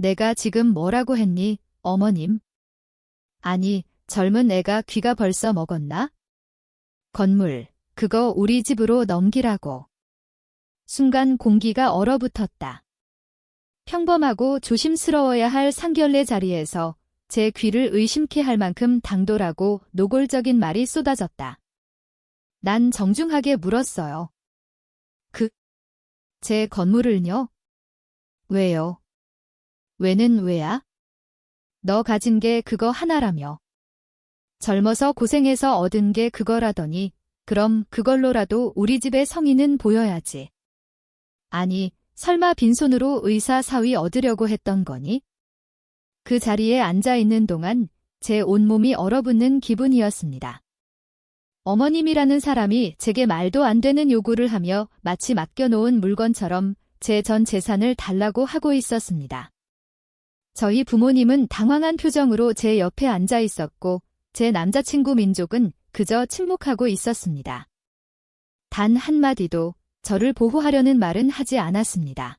내가 지금 뭐라고 했니, 어머님? 아니, 젊은 애가 귀가 벌써 먹었나? 건물, 그거 우리 집으로 넘기라고. 순간 공기가 얼어붙었다. 평범하고 조심스러워야 할 상견례 자리에서 제 귀를 의심케 할 만큼 당돌하고 노골적인 말이 쏟아졌다. 난 정중하게 물었어요. 제 건물을요? 왜요? 왜는 왜야? 너 가진 게 그거 하나라며. 젊어서 고생해서 얻은 게 그거라더니 그럼 그걸로라도 우리 집의 성의는 보여야지. 아니, 설마 빈손으로 의사 사위 얻으려고 했던 거니? 그 자리에 앉아있는 동안 제 온몸이 얼어붙는 기분이었습니다. 어머님이라는 사람이 제게 말도 안 되는 요구를 하며 마치 맡겨놓은 물건처럼 제 전 재산을 달라고 하고 있었습니다. 저희 부모님은 당황한 표정으로 제 옆에 앉아 있었고 제 남자친구 민족은 그저 침묵하고 있었습니다. 단 한마디도 저를 보호하려는 말은 하지 않았습니다.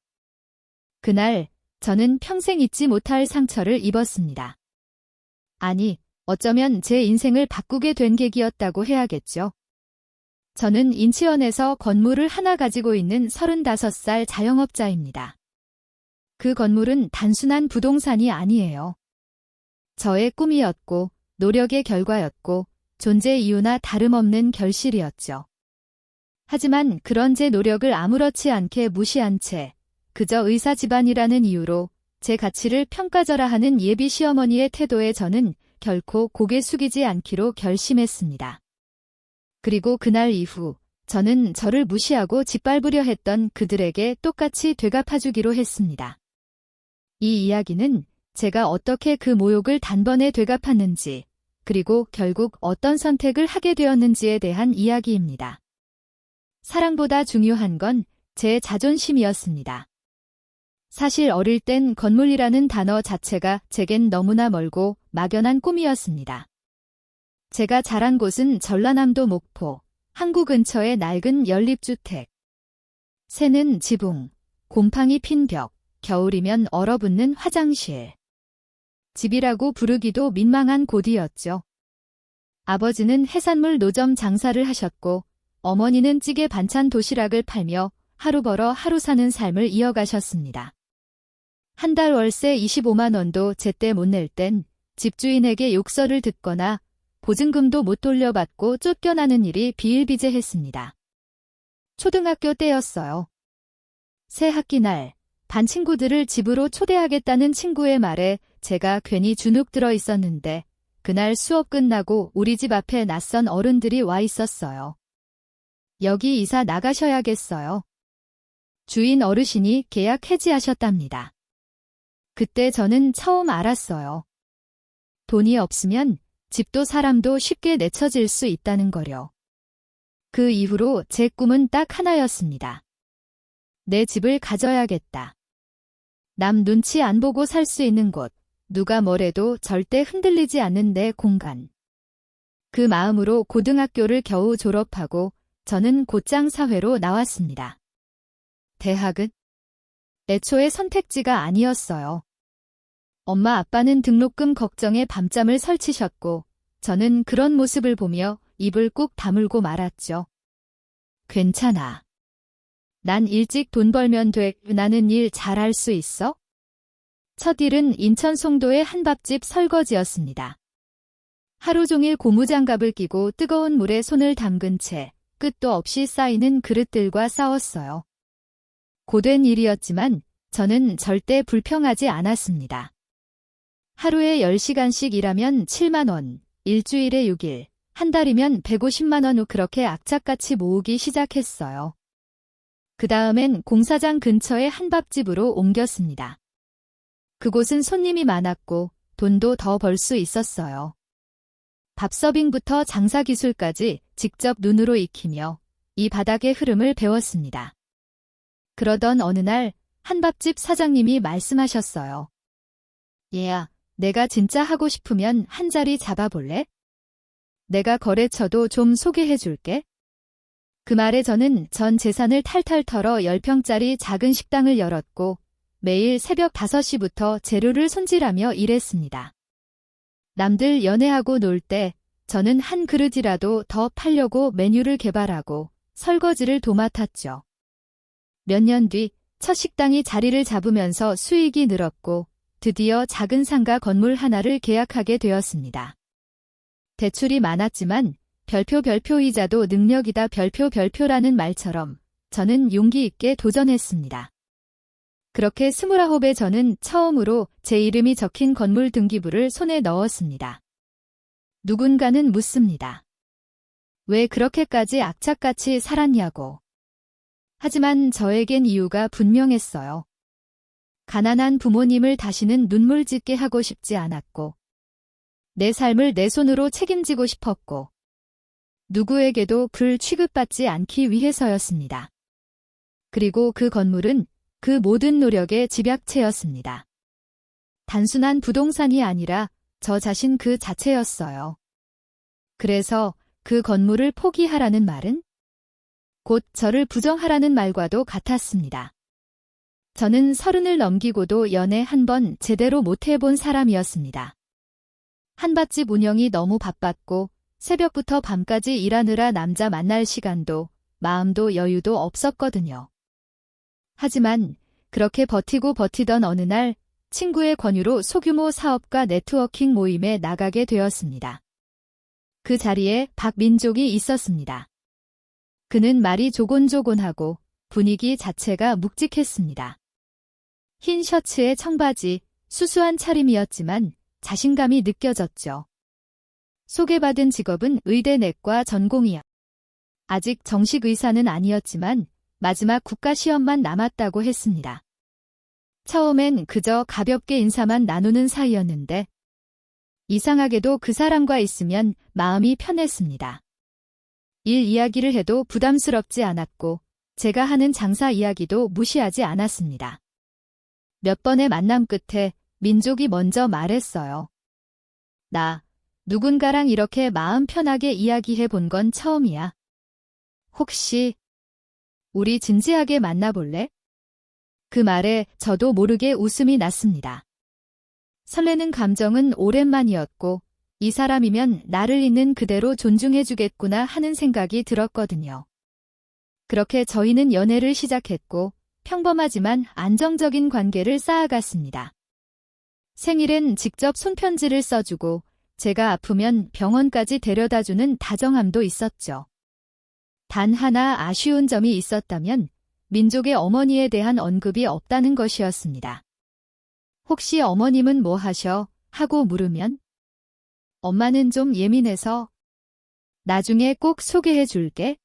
그날 저는 평생 잊지 못할 상처를 입었습니다. 아니, 어쩌면 제 인생을 바꾸게 된 계기였다고 해야겠죠. 저는 인치원에서 건물을 하나 가지고 있는 35살 자영업자입니다. 그 건물은 단순한 부동산이 아니에요. 저의 꿈이었고 노력의 결과였고 존재 이유나 다름없는 결실이었죠. 하지만 그런 제 노력을 아무렇지 않게 무시한 채 그저 의사 집안이라는 이유로 제 가치를 평가절하하는 예비 시어머니의 태도에 저는 결코 고개 숙이지 않기로 결심했습니다. 그리고 그날 이후 저는 저를 무시하고 짓밟으려 했던 그들에게 똑같이 되갚아주기로 했습니다. 이 이야기는 제가 어떻게 그 모욕을 단번에 되갚았는지 그리고 결국 어떤 선택을 하게 되었는지에 대한 이야기입니다. 사랑보다 중요한 건 제 자존심이었습니다. 사실 어릴 땐 건물이라는 단어 자체가 제겐 너무나 멀고 막연한 꿈이었습니다. 제가 자란 곳은 전라남도 목포, 항구 근처의 낡은 연립주택. 새는 지붕, 곰팡이 핀 벽, 겨울이면 얼어붙는 화장실. 집이라고 부르기도 민망한 곳이었죠. 아버지는 해산물 노점 장사를 하셨고 어머니는 찌개 반찬 도시락을 팔며 하루 벌어 하루 사는 삶을 이어가셨습니다. 한 달 월세 25만 원도 제때 못 낼 땐 집주인에게 욕설을 듣거나 보증금도 못 돌려받고 쫓겨나는 일이 비일비재했습니다. 초등학교 때였어요. 새 학기 날 반 친구들을 집으로 초대하겠다는 친구의 말에 제가 괜히 주눅 들어 있었는데 그날 수업 끝나고 우리 집 앞에 낯선 어른들이 와 있었어요. 여기 이사 나가셔야겠어요. 주인 어르신이 계약 해지하셨답니다. 그때 저는 처음 알았어요. 돈이 없으면 집도 사람도 쉽게 내쳐질 수 있다는 거요. 그 이후로 제 꿈은 딱 하나였습니다. 내 집을 가져야겠다. 남 눈치 안 보고 살 수 있는 곳, 누가 뭐래도 절대 흔들리지 않는 내 공간. 그 마음으로 고등학교를 겨우 졸업하고 저는 곧장 사회로 나왔습니다. 대학은 애초에 선택지가 아니었어요. 엄마 아빠는 등록금 걱정에 밤잠을 설치셨고 저는 그런 모습을 보며 입을 꾹 다물고 말았죠. 괜찮아. 난 일찍 돈 벌면 돼. 나는 일 잘할 수 있어? 첫 일은 인천 송도의 한밥집 설거지였습니다. 하루 종일 고무장갑을 끼고 뜨거운 물에 손을 담근 채 끝도 없이 쌓이는 그릇들과 싸웠어요. 고된 일이었지만 저는 절대 불평하지 않았습니다. 하루에 10시간씩 일하면 7만 원, 일주일에 6일, 한 달이면 150만 원 후 그렇게 악착같이 모으기 시작했어요. 그 다음엔 공사장 근처의 한밥집으로 옮겼습니다. 그곳은 손님이 많았고 돈도 더 벌 수 있었어요. 밥 서빙부터 장사 기술까지 직접 눈으로 익히며 이 바닥의 흐름을 배웠습니다. 그러던 어느 날 한밥집 사장님이 말씀하셨어요. 얘야, 내가 진짜 하고 싶으면 한 자리 잡아볼래? 내가 거래처도 좀 소개해줄게. 그 말에 저는 전 재산을 탈탈 털어 10평짜리 작은 식당을 열었고 매일 새벽 5시부터 재료를 손질하며 일했습니다. 남들 연애하고 놀 때 저는 한 그릇이라도 더 팔려고 메뉴를 개발하고 설거지를 도맡았죠. 몇 년 뒤 첫 식당이 자리를 잡으면서 수익이 늘었고 드디어 작은 상가 건물 하나를 계약하게 되었습니다. 대출이 많았지만 별표 이자도 능력이다 별표라는 말처럼 저는 용기 있게 도전했습니다. 그렇게 29에 저는 처음으로 제 이름이 적힌 건물 등기부를 손에 넣었습니다. 누군가는 묻습니다. 왜 그렇게까지 악착같이 살았냐고. 하지만 저에겐 이유가 분명했어요. 가난한 부모님을 다시는 눈물 짓게 하고 싶지 않았고, 내 삶을 내 손으로 책임지고 싶었고, 누구에게도 불 취급받지 않기 위해서였습니다. 그리고 그 건물은 그 모든 노력의 집약체였습니다. 단순한 부동산이 아니라 저 자신 그 자체였어요. 그래서 그 건물을 포기하라는 말은 곧 저를 부정하라는 말과도 같았습니다. 저는 30을 넘기고도 연애 한 번 제대로 못 해본 사람이었습니다. 한밭집 운영이 너무 바빴고 새벽부터 밤까지 일하느라 남자 만날 시간도 마음도 여유도 없었거든요. 하지만 그렇게 버티던 어느 날 친구의 권유로 소규모 사업가 네트워킹 모임에 나가게 되었습니다. 그 자리에 박민족이 있었습니다. 그는 말이 조곤조곤하고 분위기 자체가 묵직했습니다. 흰 셔츠에 청바지, 수수한 차림이었지만 자신감이 느껴졌죠. 소개받은 직업은 의대 내과 전공이야. 아직 정식 의사는 아니었지만 마지막 국가시험만 남았다고 했습니다. 처음엔 그저 가볍게 인사만 나누는 사이였는데 이상하게도 그 사람과 있으면 마음이 편했습니다. 일 이야기를 해도 부담스럽지 않았고 제가 하는 장사 이야기도 무시하지 않았습니다. 몇 번의 만남 끝에 민족이 먼저 말했어요. 나 누군가랑 이렇게 마음 편하게 이야기해 본 건 처음이야. 혹시 우리 진지하게 만나볼래? 그 말에 저도 모르게 웃음이 났습니다. 설레는 감정은 오랜만이었고 이 사람이면 나를 있는 그대로 존중해주겠구나 하는 생각이 들었거든요. 그렇게 저희는 연애를 시작했고 평범하지만 안정적인 관계를 쌓아갔습니다. 생일엔 직접 손편지를 써주고 제가 아프면 병원까지 데려다주는 다정함도 있었죠. 단 하나 아쉬운 점이 있었다면 민족의 어머니에 대한 언급이 없다는 것이었습니다. 혹시 어머님은 뭐 하셔? 하고 물으면 엄마는 좀 예민해서 나중에 꼭 소개해 줄게.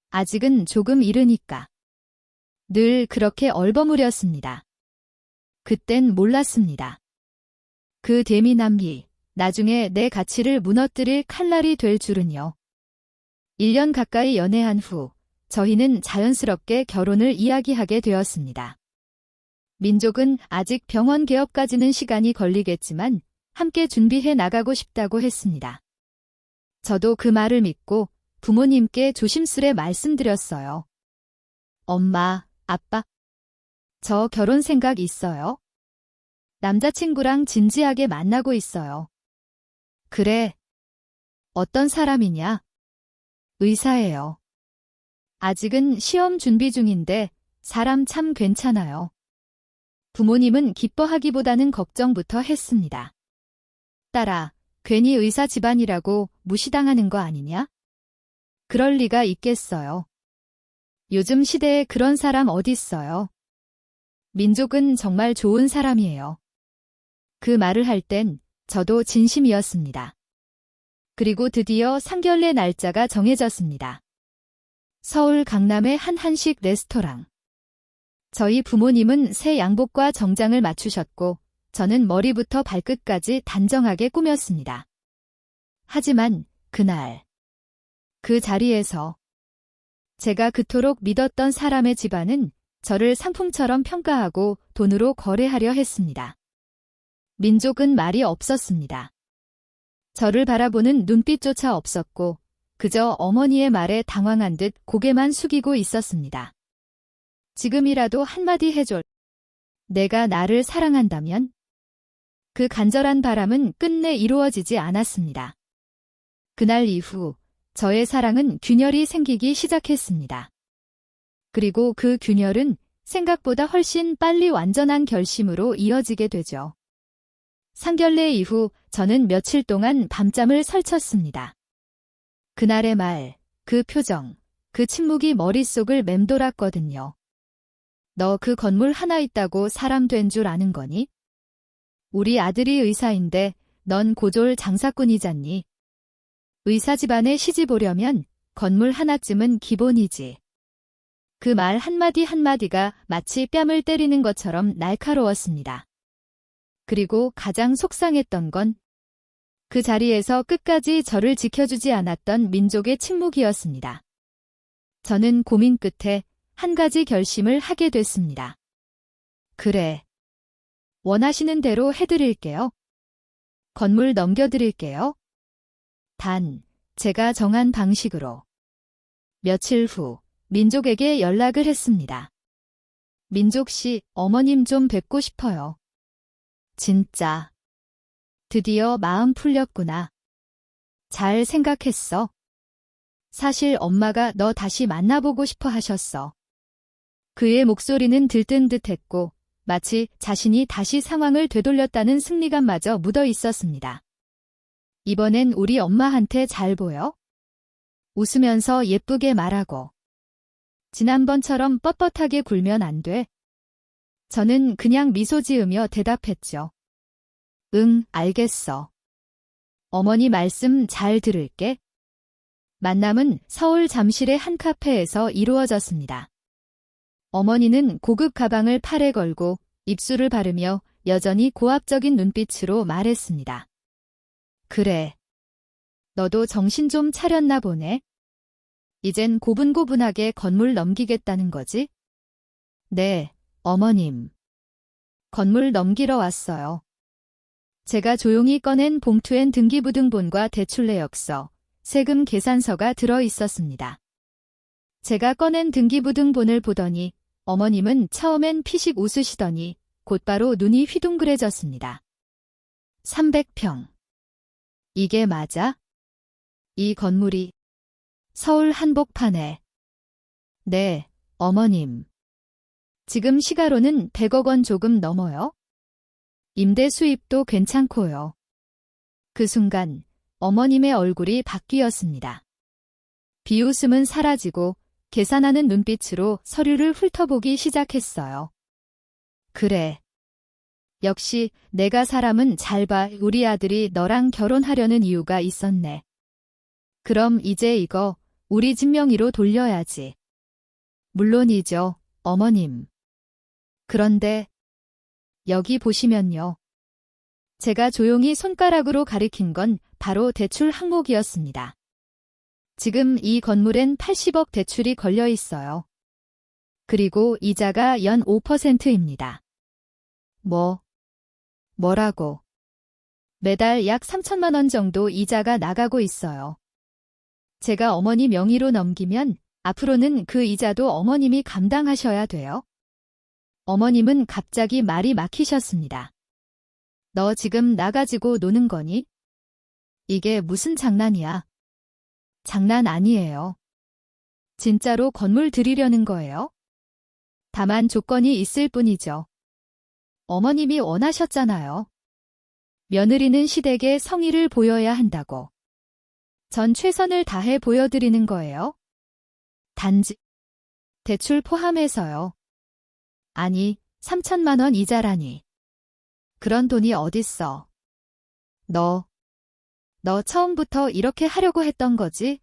아직은 조금 이르니까. 늘 그렇게 얼버무렸습니다. 그땐 몰랐습니다. 그 대미남기, 나중에 내 가치를 무너뜨릴 칼날이 될 줄은요. 1년 가까이 연애한 후 저희는 자연스럽게 결혼을 이야기하게 되었습니다. 민족은 아직 병원 개업까지는 시간이 걸리겠지만 함께 준비해 나가고 싶다고 했습니다. 저도 그 말을 믿고 부모님께 조심스레 말씀드렸어요. 엄마, 아빠, 저 결혼 생각 있어요? 남자친구랑 진지하게 만나고 있어요. 그래. 어떤 사람이냐? 의사예요. 아직은 시험 준비 중인데 사람 참 괜찮아요. 부모님은 기뻐하기보다는 걱정부터 했습니다. 딸아, 괜히 의사 집안이라고 무시당하는 거 아니냐? 그럴 리가 있겠어요. 요즘 시대에 그런 사람 어딨어요. 민족은 정말 좋은 사람이에요. 그 말을 할 땐 저도 진심이었습니다. 그리고 드디어 상견례 날짜가 정해졌습니다. 서울 강남의 한 한식 레스토랑. 저희 부모님은 새 양복과 정장을 맞추셨고 저는 머리부터 발끝까지 단정하게 꾸몄습니다. 하지만 그날 그 자리에서 제가 그토록 믿었던 사람의 집안은 저를 상품처럼 평가하고 돈으로 거래하려 했습니다. 민족은 말이 없었습니다. 저를 바라보는 눈빛조차 없었고 그저 어머니의 말에 당황한 듯 고개만 숙이고 있었습니다. 지금이라도 한마디 해줘. 내가 나를 사랑한다면? 그 간절한 바람은 끝내 이루어지지 않았습니다. 그날 이후 저의 사랑은 균열이 생기기 시작했습니다. 그리고 그 균열은 생각보다 훨씬 빨리 완전한 결심으로 이어지게 되죠. 상견례 이후 저는 며칠 동안 밤잠을 설쳤습니다. 그날의 말, 그 표정, 그 침묵이 머릿속을 맴돌았거든요. 너 그 건물 하나 있다고 사람 된 줄 아는 거니? 우리 아들이 의사인데 넌 고졸 장사꾼이잖니. 의사 집안에 시집 오려면 건물 하나쯤은 기본이지. 그 말 한마디 한마디가 마치 뺨을 때리는 것처럼 날카로웠습니다. 그리고 가장 속상했던 건 그 자리에서 끝까지 저를 지켜주지 않았던 민족의 침묵이었습니다. 저는 고민 끝에 한 가지 결심을 하게 됐습니다. 그래. 원하시는 대로 해드릴게요. 건물 넘겨드릴게요. 단, 제가 정한 방식으로. 며칠 후, 민족에게 연락을 했습니다. 민족 씨, 어머님 좀 뵙고 싶어요. 진짜. 드디어 마음 풀렸구나. 잘 생각했어. 사실 엄마가 너 다시 만나보고 싶어 하셨어. 그의 목소리는 들뜬 듯했고 마치 자신이 다시 상황을 되돌렸다는 승리감마저 묻어 있었습니다. 이번엔 우리 엄마한테 잘 보여? 웃으면서 예쁘게 말하고. 지난번처럼 뻣뻣하게 굴면 안 돼. 저는 그냥 미소 지으며 대답했죠. 응, 알겠어. 어머니 말씀 잘 들을게. 만남은 서울 잠실의 한 카페에서 이루어졌습니다. 어머니는 고급 가방을 팔에 걸고 입술을 바르며 여전히 고압적인 눈빛으로 말했습니다. 그래. 너도 정신 좀 차렸나 보네. 이젠 고분고분하게 건물 넘기겠다는 거지? 네, 어머님. 건물 넘기러 왔어요. 제가 조용히 꺼낸 봉투엔 등기부등본과 대출내역서, 세금 계산서가 들어 있었습니다. 제가 꺼낸 등기부등본을 보더니 어머님은 처음엔 피식 웃으시더니 곧바로 눈이 휘둥그레졌습니다. 300평. 이게 맞아? 이 건물이 서울 한복판에. 네, 어머님. 지금 시가로는 100억 원 조금 넘어요. 임대 수입도 괜찮고요. 그 순간 어머님의 얼굴이 바뀌었습니다. 비웃음은 사라지고 계산하는 눈빛으로 서류를 훑어보기 시작했어요. 그래. 역시 내가 사람은 잘 봐. 우리 아들이 너랑 결혼하려는 이유가 있었네. 그럼 이제 이거 우리 집 명의로 돌려야지. 물론이죠, 어머님. 그런데 여기 보시면요. 제가 조용히 손가락으로 가리킨 건 바로 대출 항목이었습니다. 지금 이 건물엔 80억 대출이 걸려 있어요. 그리고 이자가 연 5%입니다. 뭐라고? 매달 약 3천만 원 정도 이자가 나가고 있어요. 제가 어머니 명의로 넘기면 앞으로는 그 이자도 어머님이 감당하셔야 돼요. 어머님은 갑자기 말이 막히셨습니다. 너 지금 나 가지고 노는 거니? 이게 무슨 장난이야? 장난 아니에요. 진짜로 건물 드리려는 거예요? 다만 조건이 있을 뿐이죠. 어머님이 원하셨잖아요. 며느리는 시댁에 성의를 보여야 한다고. 전 최선을 다해 보여드리는 거예요. 단지 대출 포함해서요. 아니, 3천만 원 이자라니. 그런 돈이 어딨어. 너 처음부터 이렇게 하려고 했던 거지?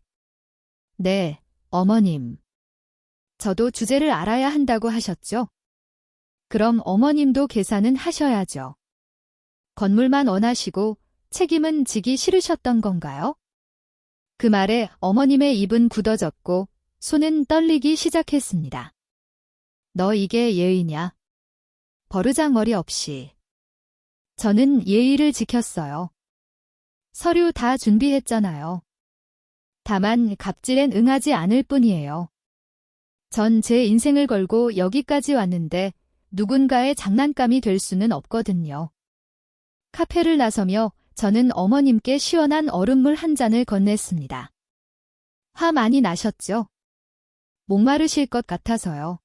네, 어머님. 저도 주제를 알아야 한다고 하셨죠? 그럼 어머님도 계산은 하셔야죠. 건물만 원하시고 책임은 지기 싫으셨던 건가요? 그 말에 어머님의 입은 굳어졌고 손은 떨리기 시작했습니다. 너 이게 예의냐? 버르장머리 없이. 저는 예의를 지켰어요. 서류 다 준비했잖아요. 다만 갑질엔 응하지 않을 뿐이에요. 전 제 인생을 걸고 여기까지 왔는데 누군가의 장난감이 될 수는 없거든요. 카페를 나서며 저는 어머님께 시원한 얼음물 한 잔을 건넸습니다. 화 많이 나셨죠? 목마르실 것 같아서요.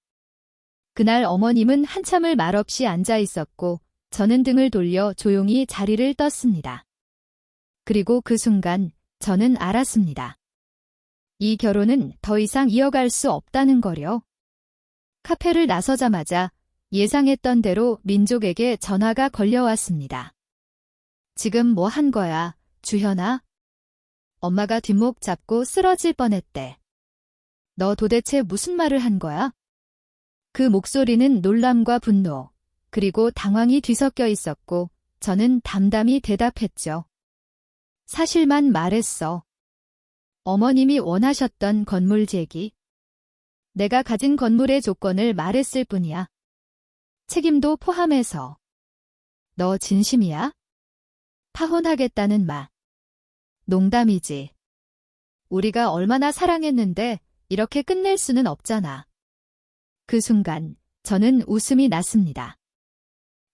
그날 어머님은 한참을 말없이 앉아 있었고 저는 등을 돌려 조용히 자리를 떴습니다. 그리고 그 순간 저는 알았습니다. 이 결혼은 더 이상 이어갈 수 없다는 거요. 카페를 나서자마자 예상했던 대로 민족에게 전화가 걸려왔습니다. 지금 뭐 한 거야, 주현아? 엄마가 뒷목 잡고 쓰러질 뻔했대. 너 도대체 무슨 말을 한 거야? 그 목소리는 놀람과 분노, 그리고 당황이 뒤섞여 있었고 저는 담담히 대답했죠. 사실만 말했어. 어머님이 원하셨던 건물 제기. 내가 가진 건물의 조건을 말했을 뿐이야. 책임도 포함해서. 너 진심이야? 파혼하겠다는 말. 농담이지. 우리가 얼마나 사랑했는데 이렇게 끝낼 수는 없잖아. 그 순간 저는 웃음이 났습니다.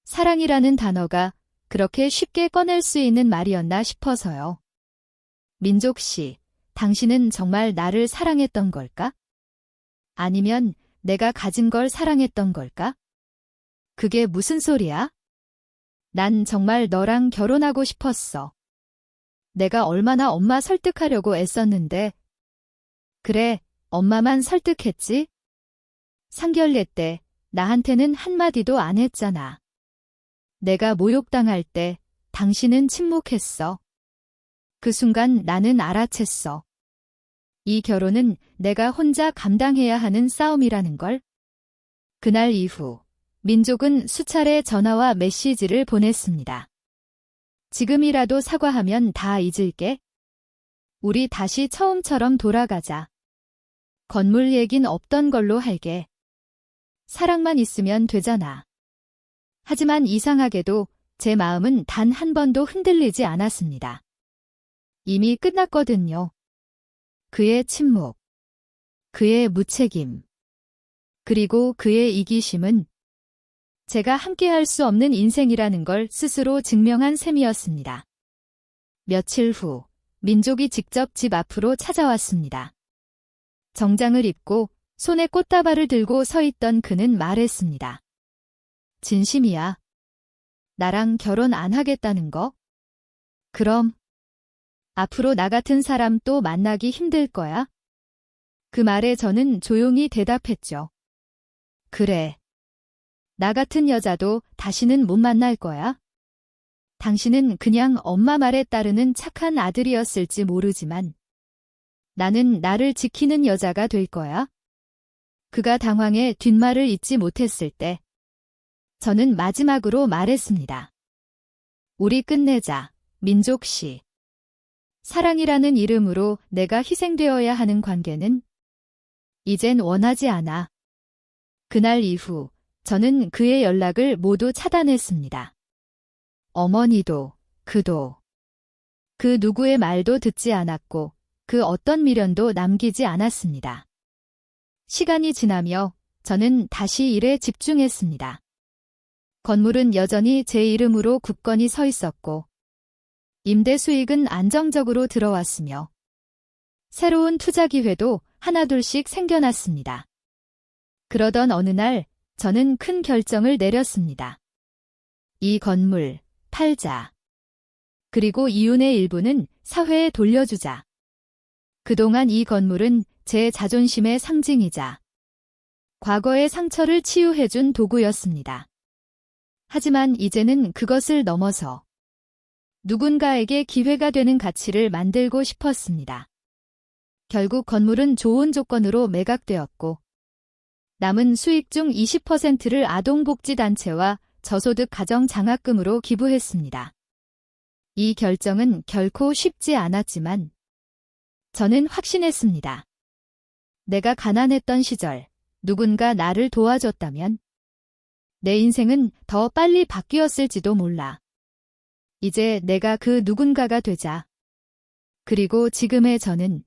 사랑이라는 단어가 그렇게 쉽게 꺼낼 수 있는 말이었나 싶어서요. 민족 씨, 당신은 정말 나를 사랑했던 걸까? 아니면 내가 가진 걸 사랑했던 걸까? 그게 무슨 소리야? 난 정말 너랑 결혼하고 싶었어. 내가 얼마나 엄마 설득하려고 애썼는데. 그래, 엄마만 설득했지? 상견례 때 나한테는 한마디도 안 했잖아. 내가 모욕당할 때 당신은 침묵했어. 그 순간 나는 알아챘어. 이 결혼은 내가 혼자 감당해야 하는 싸움이라는 걸. 그날 이후 민족은 수차례 전화와 메시지를 보냈습니다. 지금이라도 사과하면 다 잊을게. 우리 다시 처음처럼 돌아가자. 건물 얘긴 없던 걸로 할게. 사랑만 있으면 되잖아. 하지만 이상하게도 제 마음은 단 한 번도 흔들리지 않았습니다. 이미 끝났거든요. 그의 침묵, 그의 무책임, 그리고 그의 이기심은 제가 함께할 수 없는 인생이라는 걸 스스로 증명한 셈이었습니다. 며칠 후 민족이 직접 집 앞으로 찾아왔습니다. 정장을 입고 손에 꽃다발을 들고 서 있던 그는 말했습니다. 진심이야. 나랑 결혼 안 하겠다는 거? 그럼 앞으로 나 같은 사람 또 만나기 힘들 거야? 그 말에 저는 조용히 대답했죠. 그래. 나 같은 여자도 다시는 못 만날 거야. 당신은 그냥 엄마 말에 따르는 착한 아들이었을지 모르지만 나는 나를 지키는 여자가 될 거야. 그가 당황해 뒷말을 잇지 못했을 때 저는 마지막으로 말했습니다. 우리 끝내자, 민족 씨. 사랑이라는 이름으로 내가 희생되어야 하는 관계는 이젠 원하지 않아. 그날 이후 저는 그의 연락을 모두 차단했습니다. 어머니도, 그도. 그 누구의 말도 듣지 않았고 그 어떤 미련도 남기지 않았습니다. 시간이 지나며 저는 다시 일에 집중했습니다. 건물은 여전히 제 이름으로 굳건히 서 있었고 임대 수익은 안정적으로 들어왔으며 새로운 투자 기회도 하나둘씩 생겨났습니다. 그러던 어느 날 저는 큰 결정을 내렸습니다. 이 건물 팔자. 그리고 이윤의 일부는 사회에 돌려주자. 그동안 이 건물은 제 자존심의 상징이자 과거의 상처를 치유해준 도구였습니다. 하지만 이제는 그것을 넘어서 누군가에게 기회가 되는 가치를 만들고 싶었습니다. 결국 건물은 좋은 조건으로 매각되었고 남은 수익 중 20%를 아동복지단체와 저소득 가정 장학금으로 기부했습니다. 이 결정은 결코 쉽지 않았지만 저는 확신했습니다. 내가 가난했던 시절 누군가 나를 도와줬다면 내 인생은 더 빨리 바뀌었을지도 몰라. 이제 내가 그 누군가가 되자. 그리고 지금의 저는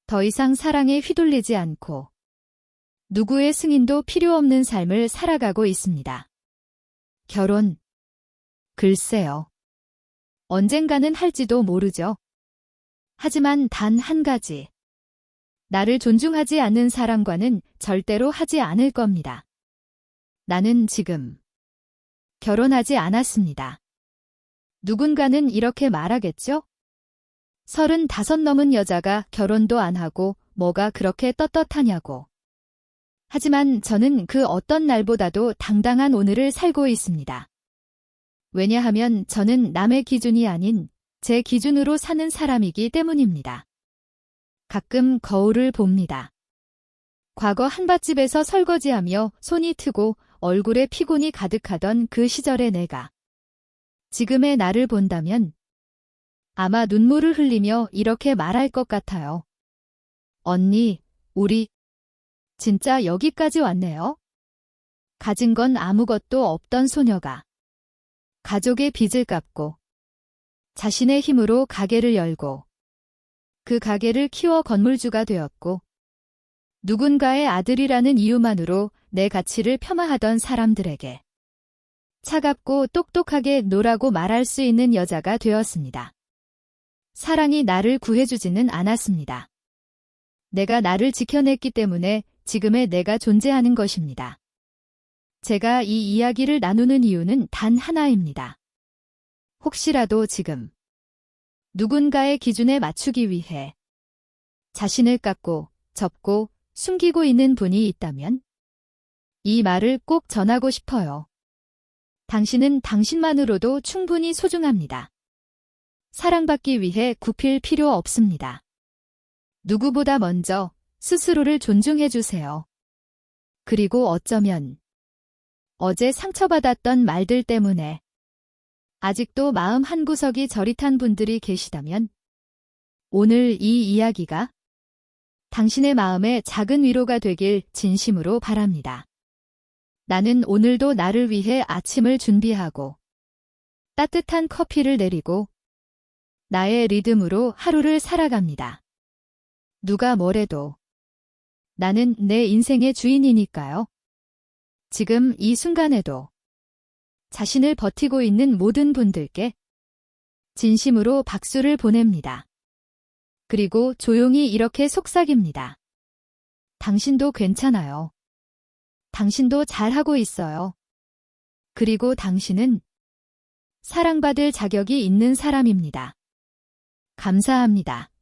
더 이상 사랑에 휘둘리지 않고 누구의 승인도 필요 없는 삶을 살아가고 있습니다. 결혼. 글쎄요. 언젠가는 할지도 모르죠. 하지만 단 한 가지. 나를 존중하지 않는 사람과는 절대로 하지 않을 겁니다. 나는 지금 결혼하지 않았습니다. 누군가는 이렇게 말하겠죠? 35 넘은 여자가 결혼도 안 하고 뭐가 그렇게 떳떳하냐고. 하지만 저는 그 어떤 날보다도 당당한 오늘을 살고 있습니다. 왜냐하면 저는 남의 기준이 아닌 제 기준으로 사는 사람이기 때문입니다. 가끔 거울을 봅니다. 과거 한밭집에서 설거지하며 손이 트고 얼굴에 피곤이 가득하던 그 시절의 내가 지금의 나를 본다면 아마 눈물을 흘리며 이렇게 말할 것 같아요. 언니, 우리 진짜 여기까지 왔네요. 가진 건 아무것도 없던 소녀가 가족의 빚을 갚고 자신의 힘으로 가게를 열고 그 가게를 키워 건물주가 되었고 누군가의 아들이라는 이유만으로 내 가치를 폄하하던 사람들에게 차갑고 똑똑하게 노라고 말할 수 있는 여자가 되었습니다. 사랑이 나를 구해주지는 않았습니다. 내가 나를 지켜냈기 때문에 지금의 내가 존재하는 것입니다. 제가 이 이야기를 나누는 이유는 단 하나입니다. 혹시라도 지금 누군가의 기준에 맞추기 위해 자신을 깎고 접고 숨기고 있는 분이 있다면 이 말을 꼭 전하고 싶어요. 당신은 당신만으로도 충분히 소중합니다. 사랑받기 위해 굽힐 필요 없습니다. 누구보다 먼저 스스로를 존중해 주세요. 그리고 어쩌면 어제 상처받았던 말들 때문에 아직도 마음 한구석이 저릿한 분들이 계시다면 오늘 이 이야기가 당신의 마음에 작은 위로가 되길 진심으로 바랍니다. 나는 오늘도 나를 위해 아침을 준비하고 따뜻한 커피를 내리고 나의 리듬으로 하루를 살아갑니다. 누가 뭐래도 나는 내 인생의 주인이니까요. 지금 이 순간에도 자신을 버티고 있는 모든 분들께 진심으로 박수를 보냅니다. 그리고 조용히 이렇게 속삭입니다. 당신도 괜찮아요. 당신도 잘하고 있어요. 그리고 당신은 사랑받을 자격이 있는 사람입니다. 감사합니다.